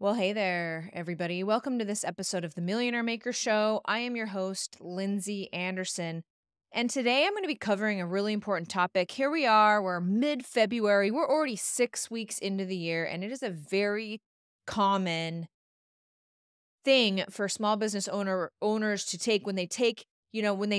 Well, hey there, everybody. Welcome to this episode of the Millionaire Maker Show. I am your host, Lindsey Anderson. And today I'm going to be covering a really important topic. Here we are, we're mid February. We're already 6 weeks into the year, and it is a very common thing for small business owners to take when they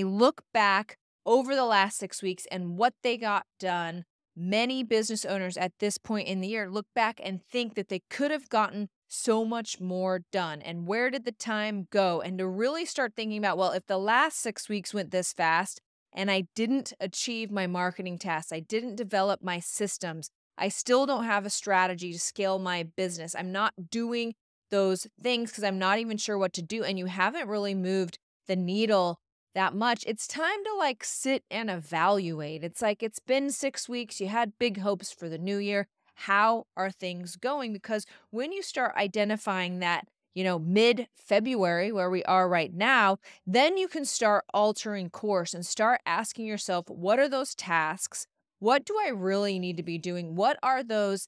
look back over the last 6 weeks and what they got done. Many business owners at this point in the year look back and think that they could have gotten so much more done. And where did the time go? And to really start thinking about, well, if the last 6 weeks went this fast and I didn't achieve my marketing tasks, I didn't develop my systems, I still don't have a strategy to scale my business. I'm not doing those things because I'm not even sure what to do. And you haven't really moved the needle that much. It's time to sit and evaluate. It's like it's been 6 weeks. You had big hopes for the new year. How are things going? Because when you start identifying that, mid February, where we are right now, then you can start altering course and start asking yourself, what are those tasks? What do I really need to be doing? What are those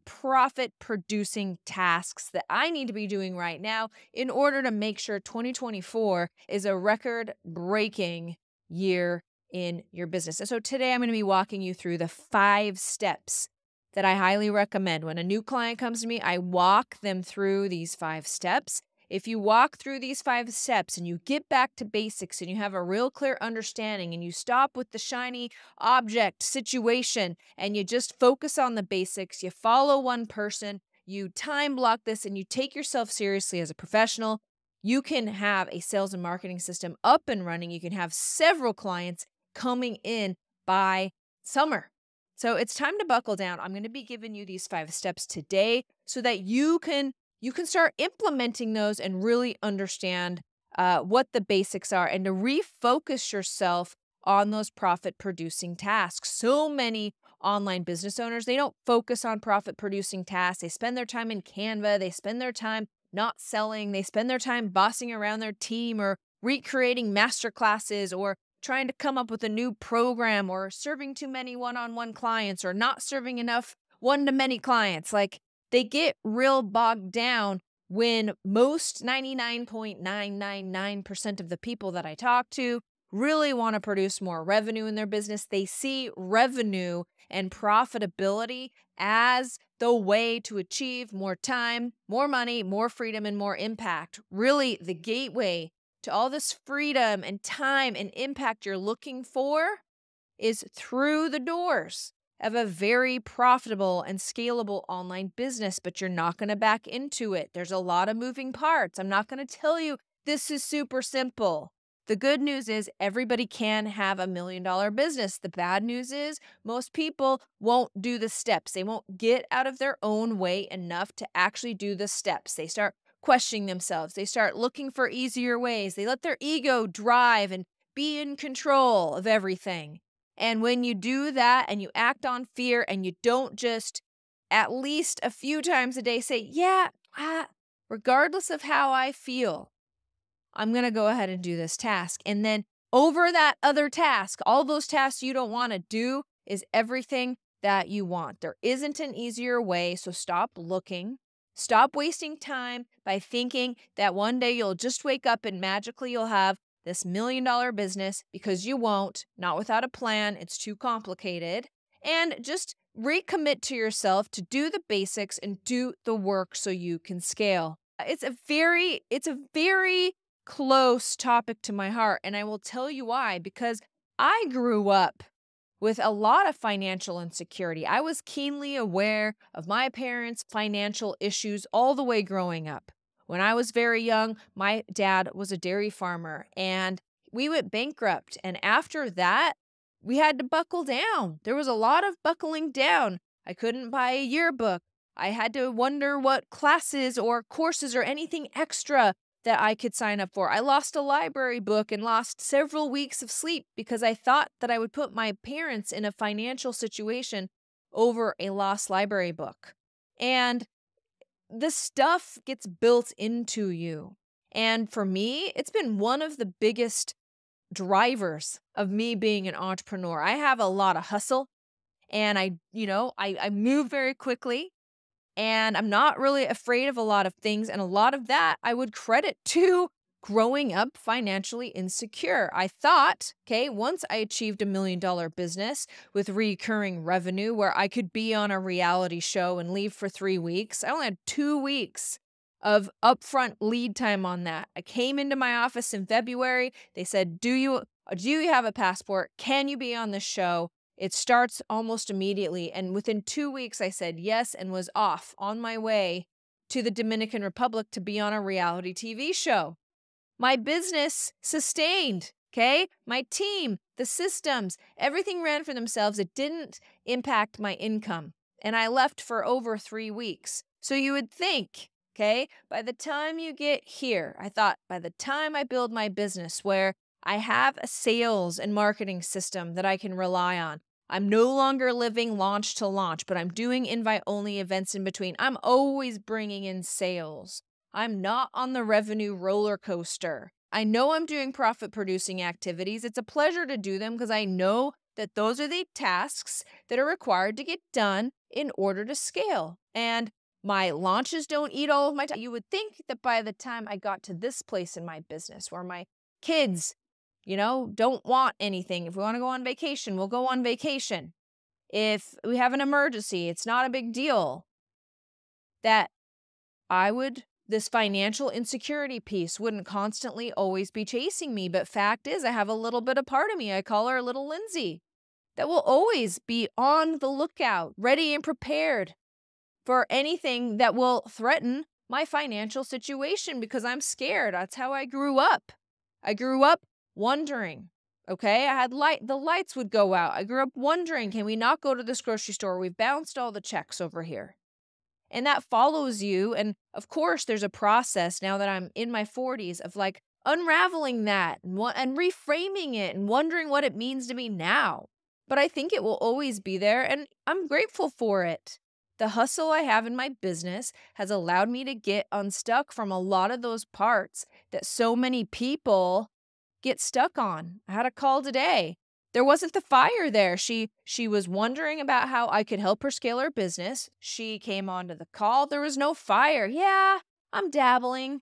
profit producing tasks that I need to be doing right now in order to make sure 2024 is a record breaking year in your business? And so today I'm going to be walking you through the 5 steps that I highly recommend. When a new client comes to me, I walk them through these 5 steps. If you walk through these 5 steps and you get back to basics and you have a real clear understanding and you stop with the shiny object situation and you just focus on the basics, you follow one person, you time block this, and you take yourself seriously as a professional, you can have a sales and marketing system up and running. You can have several clients coming in by summer. So it's time to buckle down. I'm going to be giving you these 5 steps today so that you can start implementing those and really understand what the basics are and to refocus yourself on those profit-producing tasks. So many online business owners, they don't focus on profit-producing tasks. They spend their time in Canva. They spend their time not selling. They spend their time bossing around their team or recreating masterclasses or trying to come up with a new program or serving too many one-on-one clients or not serving enough one-to-many clients. They get real bogged down when most 99.999% of the people that I talk to really want to produce more revenue in their business. They see revenue and profitability as the way to achieve more time, more money, more freedom, and more impact. Really, the gateway to all this freedom and time and impact you're looking for is through the doors of a very profitable and scalable online business, but you're not going to back into it. There's a lot of moving parts. I'm not going to tell you this is super simple. The good news is everybody can have $1 million business. The bad news is most people won't do the steps. They won't get out of their own way enough to actually do the steps. They start questioning themselves. They start looking for easier ways. They let their ego drive and be in control of everything. And when you do that and you act on fear and you don't just at least a few times a day say, yeah, regardless of how I feel, I'm going to go ahead and do this task. And then over that other task, all those tasks you don't want to do is everything that you want. There isn't an easier way. So stop looking. Stop wasting time by thinking that one day you'll just wake up and magically you'll have this $1 million business, because you won't, not without a plan. It's too complicated. And just recommit to yourself to do the basics and do the work so you can scale. It's a very close topic to my heart. And I will tell you why, because I grew up with a lot of financial insecurity. I was keenly aware of my parents' financial issues all the way growing up. When I was very young, my dad was a dairy farmer and we went bankrupt. And after that, we had to buckle down. There was a lot of buckling down. I couldn't buy a yearbook. I had to wonder what classes or courses or anything extra that I could sign up for. I lost a library book and lost several weeks of sleep because I thought that I would put my parents in a financial situation over a lost library book. And this stuff gets built into you. And for me, it's been one of the biggest drivers of me being an entrepreneur. I have a lot of hustle and I move very quickly. And I'm not really afraid of a lot of things. And a lot of that I would credit to growing up financially insecure. I thought, okay, once I achieved $1 million business with recurring revenue where I could be on a reality show and leave for 3 weeks, I only had 2 weeks of upfront lead time on that. I came into my office in February. They said, do you have a passport? Can you be on the show? It starts almost immediately. And within 2 weeks, I said yes and was off on my way to the Dominican Republic to be on a reality TV show. My business sustained, okay? My team, the systems, everything ran for themselves. It didn't impact my income. And I left for over 3 weeks. So you would think, okay, by the time you get here, I thought by the time I build my business where I have a sales and marketing system that I can rely on, I'm no longer living launch to launch, but I'm doing invite-only events in between. I'm always bringing in sales. I'm not on the revenue roller coaster. I know I'm doing profit-producing activities. It's a pleasure to do them because I know that those are the tasks that are required to get done in order to scale. And my launches don't eat all of my time. You would think that by the time I got to this place in my business where my kids, don't want anything. If we want to go on vacation, we'll go on vacation. If we have an emergency, it's not a big deal. That this financial insecurity piece wouldn't constantly always be chasing me. But fact is, I have a little bit of part of me, I call her little Lindsey, that will always be on the lookout, ready and prepared for anything that will threaten my financial situation because I'm scared. That's how I grew up. I grew up wondering, okay? The lights would go out. I grew up wondering, can we not go to this grocery store? We've bounced all the checks over here. And that follows you. And of course, there's a process now that I'm in my 40s of like unraveling that and reframing it and wondering what it means to me now. But I think it will always be there, and I'm grateful for it. The hustle I have in my business has allowed me to get unstuck from a lot of those parts that so many people get stuck on. I had a call today. There wasn't the fire there. She was wondering about how I could help her scale her business. She came onto the call. There was no fire. Yeah, I'm dabbling.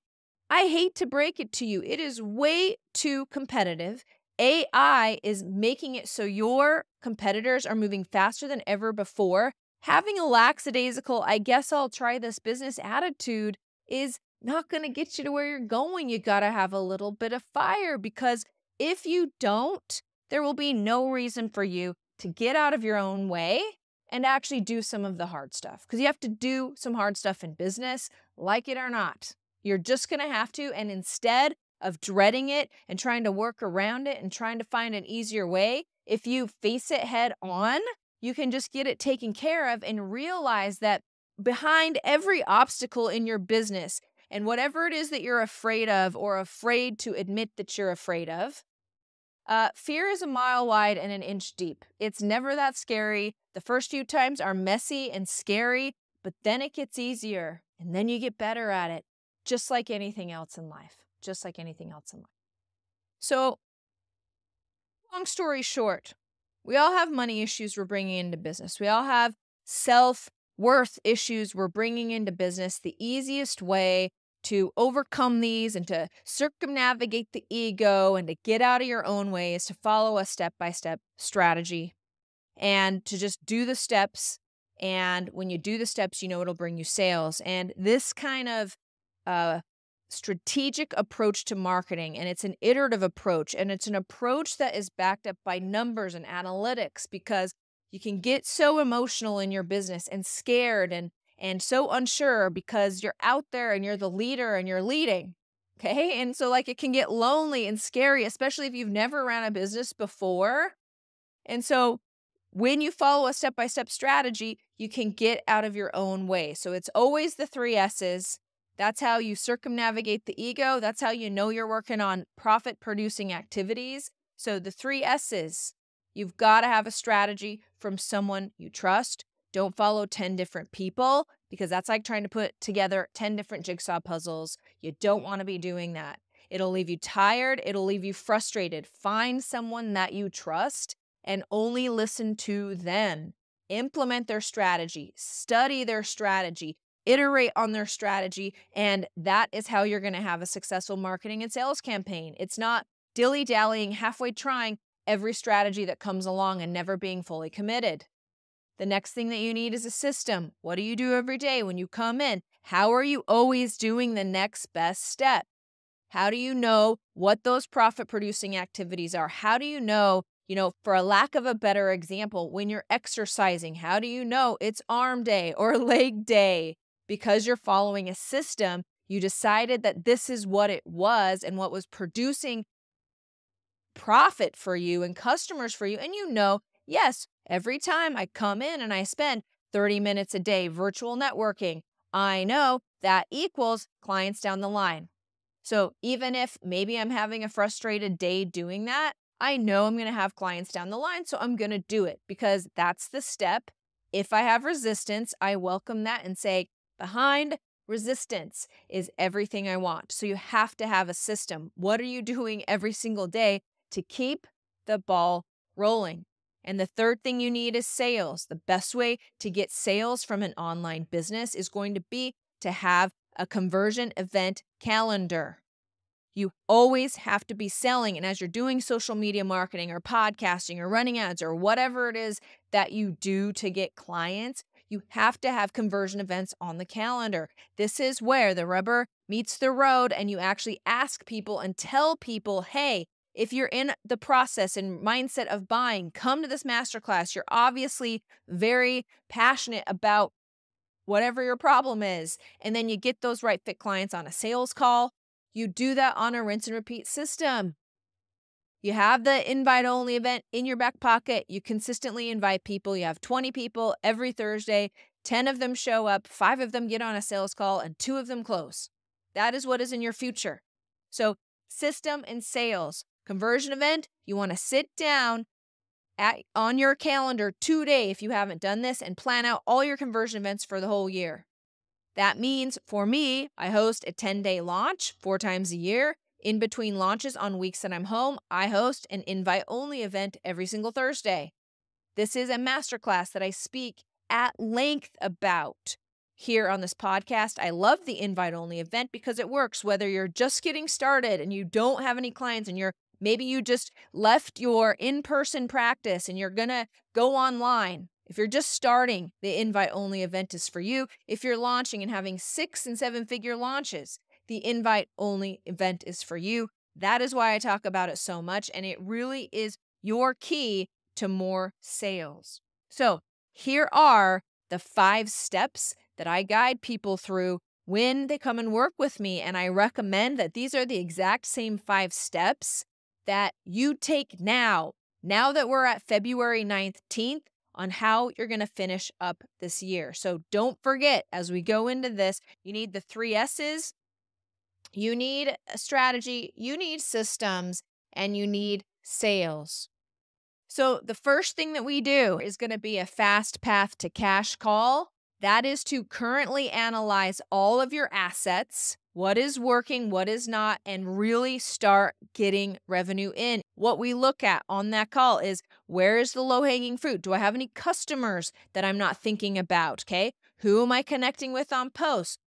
I hate to break it to you. It is way too competitive. AI is making it so your competitors are moving faster than ever before. Having a lackadaisical, I guess I'll try this business attitude is not going to get you to where you're going. You got to have a little bit of fire, because if you don't, there will be no reason for you to get out of your own way and actually do some of the hard stuff, because you have to do some hard stuff in business, like it or not. You're just going to have to. And instead of dreading it and trying to work around it and trying to find an easier way, if you face it head on, you can just get it taken care of and realize that behind every obstacle in your business and whatever it is that you're afraid of or afraid to admit that you're afraid of, fear is a mile wide and an inch deep. It's never that scary. The first few times are messy and scary, but then it gets easier and then you get better at it, just like anything else in life. Just like anything else in life. So, long story short, we all have money issues we're bringing into business. We all have self-worth issues we're bringing into business. The easiest way to overcome these and to circumnavigate the ego and to get out of your own way is to follow a step-by-step strategy and to just do the steps. And when you do the steps, you know it'll bring you sales. And this kind of strategic approach to marketing, and it's an iterative approach, and it's an approach that is backed up by numbers and analytics, because you can get so emotional in your business and scared and so unsure because you're out there and you're the leader and you're leading, okay? And so like it can get lonely and scary, especially if you've never ran a business before. And so when you follow a step-by-step strategy, you can get out of your own way. So it's always the 3 S's. That's how you circumnavigate the ego. That's how you know you're working on profit-producing activities. So the 3 S's, you've got to have a strategy from someone you trust. Don't follow 10 different people, because that's like trying to put together 10 different jigsaw puzzles. You don't want to be doing that. It'll leave you tired. It'll leave you frustrated. Find someone that you trust and only listen to them. Implement their strategy. Study their strategy. iterate on their strategy, and that is how you're going to have a successful marketing and sales campaign. It's not dilly-dallying, halfway trying every strategy that comes along and never being fully committed. The next thing that you need is a system. What do you do every day when you come in? How are you always doing the next best step? How do you know what those profit-producing activities are? How do you know, for a lack of a better example, when you're exercising, how do you know it's arm day or leg day? Because you're following a system, you decided that this is what it was and what was producing profit for you and customers for you. And yes, every time I come in and I spend 30 minutes a day virtual networking, I know that equals clients down the line. So even if maybe I'm having a frustrated day doing that, I know I'm going to have clients down the line. So I'm going to do it because that's the step. If I have resistance, I welcome that and say, behind resistance is everything I want. So you have to have a system. What are you doing every single day to keep the ball rolling? And the third thing you need is sales. The best way to get sales from an online business is going to be to have a conversion event calendar. You always have to be selling. And as you're doing social media marketing or podcasting or running ads or whatever it is that you do to get clients, you have to have conversion events on the calendar. This is where the rubber meets the road and you actually ask people and tell people, hey, if you're in the process and mindset of buying, come to this masterclass. You're obviously very passionate about whatever your problem is. And then you get those right fit clients on a sales call. You do that on a rinse and repeat system. You have the invite-only event in your back pocket. You consistently invite people. You have 20 people every Thursday. 10 of them show up. 5 of them get on a sales call, and 2 of them close. That is what is in your future. So system and sales. Conversion event, you want to sit down on your calendar today if you haven't done this and plan out all your conversion events for the whole year. That means for me, I host a 10-day launch 4 times a year. In between launches on weeks that I'm home, I host an invite-only event every single Thursday. This is a masterclass that I speak at length about here on this podcast. I love the invite-only event because it works whether you're just getting started and you don't have any clients and maybe you just left your in-person practice and you're going to go online. If you're just starting, the invite-only event is for you. If you're launching and having 6- and 7-figure launches, the invite-only event is for you. That is why I talk about it so much, and it really is your key to more sales. So here are the 5 steps that I guide people through when they come and work with me, and I recommend that these are the exact same 5 steps that you take now that we're at February 19th, on how you're going to finish up this year. So don't forget, as we go into this, you need the 3 S's, you need a strategy, you need systems, and you need sales. So the first thing that we do is going to be a fast path to cash call. That is to currently analyze all of your assets, what is working, what is not, and really start getting revenue in. What we look at on that call is, where is the low-hanging fruit? Do I have any customers that I'm not thinking about? Okay. Who am I connecting with on posts?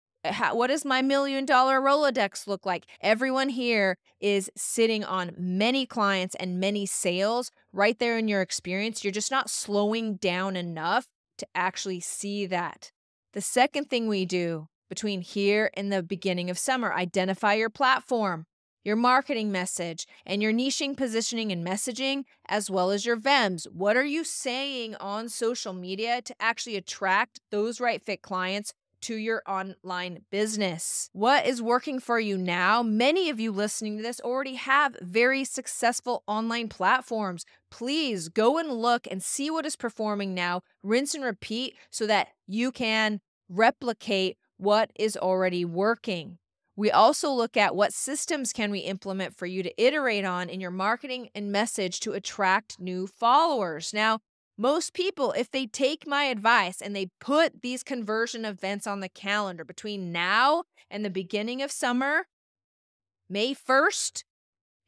What does my $1 million Rolodex look like? Everyone here is sitting on many clients and many sales right there in your experience. You're just not slowing down enough to actually see that. The second thing we do between here and the beginning of summer, identify your platform, your marketing message, and your niching, positioning, and messaging, as well as your VEMs. What are you saying on social media to actually attract those right fit clients to your online business? What is working for you now? Many of you listening to this already have very successful online platforms. Please go and look and see what is performing now, rinse and repeat so that you can replicate what is already working. We also look at what systems can we implement for you to iterate on in your marketing and message to attract new followers. Now, most people, if they take my advice and they put these conversion events on the calendar between now and the beginning of summer, May 1st,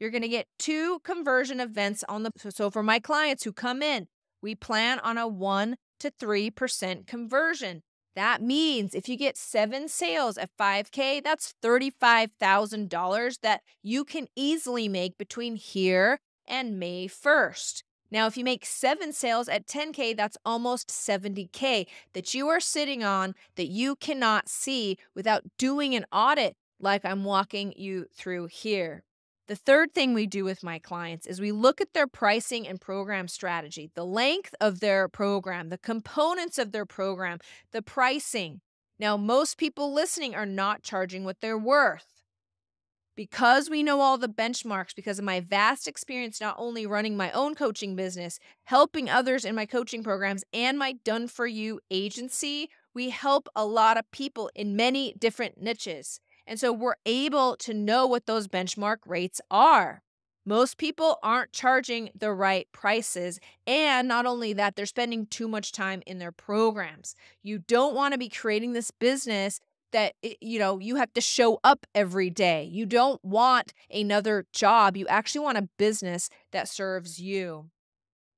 you're going to get 2 conversion events on the. So for my clients who come in, we plan on a 1 to 3% conversion. That means if you get 7 sales at 5K, that's $35,000 that you can easily make between here and May 1st. Now, if you make 7 sales at 10K, that's almost 70K that you are sitting on that you cannot see without doing an audit like I'm walking you through here. The third thing we do with my clients is we look at their pricing and program strategy, the length of their program, the components of their program, the pricing. Now, most people listening are not charging what they're worth. Because we know all the benchmarks, because of my vast experience not only running my own coaching business, helping others in my coaching programs, and my Done For You agency, we help a lot of people in many different niches. And so we're able to know what those benchmark rates are. Most people aren't charging the right prices. And not only that, they're spending too much time in their programs. You don't want to be creating this business that, you have to show up every day. You don't want another job. You actually want a business that serves you.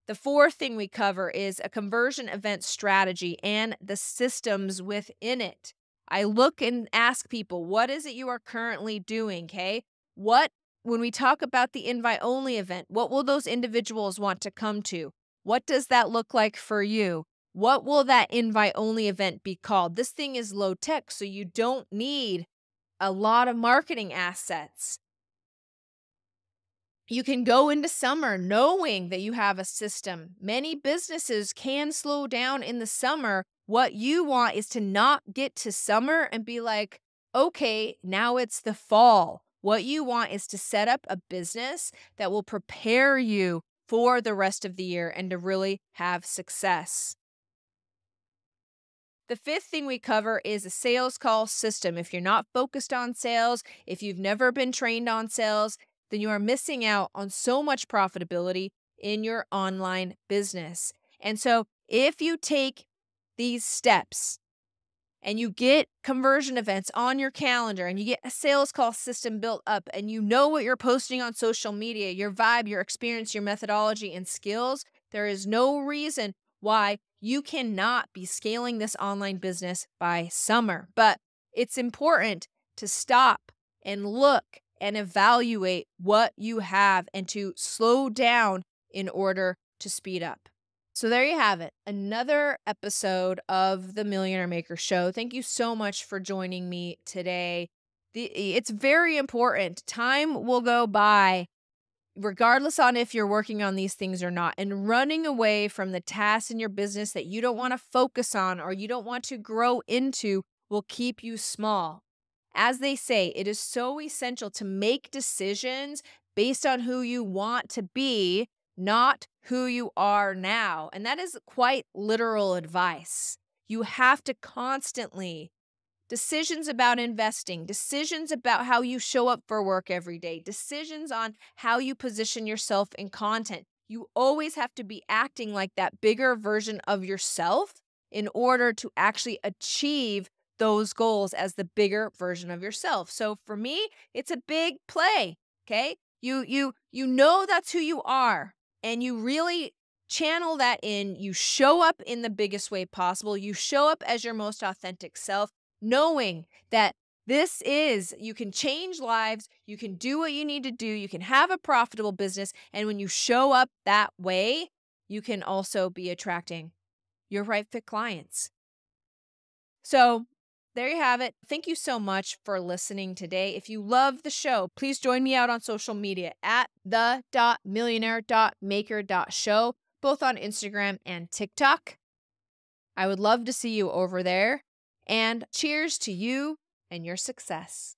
The fourth thing we cover is a conversion event strategy and the systems within it. I look and ask people, what is it you are currently doing, okay? When we talk about the invite-only event, what will those individuals want to come to? What does that look like for you? What will that invite-only event be called? This thing is low tech, so you don't need a lot of marketing assets. You can go into summer knowing that you have a system. Many businesses can slow down in the summer. What you want is to not get to summer and be like, okay, now it's the fall. What you want is to set up a business that will prepare you for the rest of the year and to really have success. The fifth thing we cover is a sales call system. If you're not focused on sales, if you've never been trained on sales, then you are missing out on so much profitability in your online business. And so if you take these steps and you get conversion events on your calendar and you get a sales call system built up and you know what you're posting on social media, your vibe, your experience, your methodology and skills, there is no reason why you cannot be scaling this online business by summer. But it's important to stop and look and evaluate what you have and to slow down in order to speed up. So there you have it, another episode of the Millionaire Maker Show. Thank you so much for joining me today. It's very important. Time will go by regardless on if you're working on these things or not, and running away from the tasks in your business that you don't want to focus on or you don't want to grow into will keep you small. As they say, it is so essential to make decisions based on who you want to be, not who you are now. And that is quite literal advice. You have to constantly decisions about investing, decisions about how you show up for work every day, decisions on how you position yourself in content. You always have to be acting like that bigger version of yourself in order to actually achieve those goals as the bigger version of yourself. So for me, it's a big play, okay? You know that's who you are, and you really channel that in. You show up in the biggest way possible. You show up as your most authentic self, knowing that you can change lives, you can do what you need to do, you can have a profitable business, and when you show up that way, you can also be attracting your right fit clients. So there you have it. Thank you so much for listening today. If you love the show, please join me out on social media at the.millionaire.maker.show, both on Instagram and TikTok. I would love to see you over there. And cheers to you and your success.